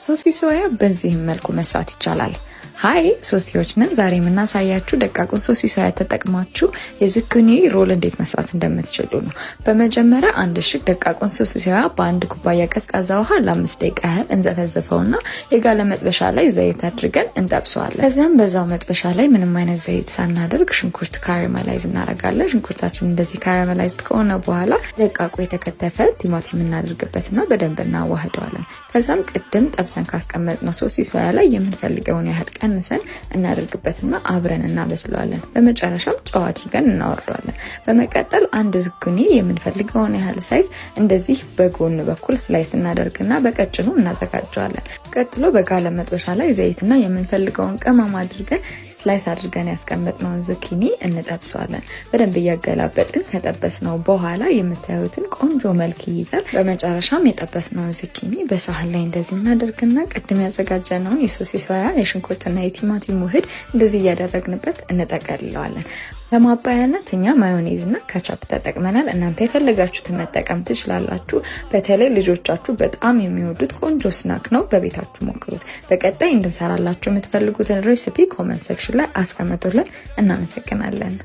ሶሲስ ሶያ በዚህ መልኩ መስራት ይቻላል። ሃይ ሶሲዎች ነን። ዛሬ የምናሳያችሁ ደቃቁን ሶሲስ ሶያ ተጠቅማችሁ የዝኩኒ ሮል እንዴት መስራት እንደምትችሉ ነው። በመጀመሪያ አንድ እሽግ ደቃቁን ሶሲስ ሶያ በአንድ ኩባያ ቀዝቃዛ ውሃ ለ5 ደቂቃ ያህል እንዘፈዘፈውና የጋለ መጥበሻ ላይ ዘይት አድርገን እንጠብሰዋለን። ከዚያም በዛው መጥበሻ ላይ ምንም አይነት ዘይት ሳናደርግ ሽንኩርት ካራሜላይዝ እናደርጋለን። ሽንኩርታችን እንደዚህ ካራሜላይዝ ከሆነ በኋላ ደቃቁ የተከተፈ ቲማቲም እናደርግበትና በደንብ እናዋህደዋለን። ከዛም ቅድም ጠብሰን ካስቀመጥነው ሶሲስ ሶያ ላይ የምንፈልገውን ያህል ቀንሰን እናደርግበትና አብረን እናበስለዋለን። በመጨረሻም ጨው አድርገን እናወርደዋለን። በመቀጠል አንድ ዝኩኒ የምንፈልገውን ያህል ሳይዝ እንደዚህ በጎን በኩል ስላይስ እናደርግና በቀጭኑ እናዘጋጀዋለን። ቀጥሎ በጋለ መጥበሻ ላይ ዘይትና የምንፈልገውን ቅመም አድርገን ስላይስ አድርገን ያስቀመጥነውን zucchini እንጠብሰዋለን። በደንብ እያገላበጥን ከጠበስነው በኋላ የምታዩትን ቆንጆ መልክ ይይዛል። በመጨረሻም የጠበስነውን zucchini በሳህን ላይ እንደዚህ እናደርግና ቀድም ያዘጋጀነውን የሶሲስ ሶያ የሽንኩርትና የቲማቲም ውህድ እንደዚህ እያደረግንበት እንጠቀልለዋለን። ለማባያነት እኛ ማዮኔዝና ካቻፕ ተጠቅመናል። እናንተ የፈለጋችሁትን መጠቀም ትችላላችሁ። በተለይ ልጆቻችሁ በጣም የሚወዱት ቆንጆ ስናክ ነው። በቤታችሁ ሞክሩት። በቀጣይ እንድንሰራላችሁ የምትፈልጉትን ሬሲፒ ኮሜንት ሴክሽን ላይ አስቀምጡልን። እናመሰግናለን።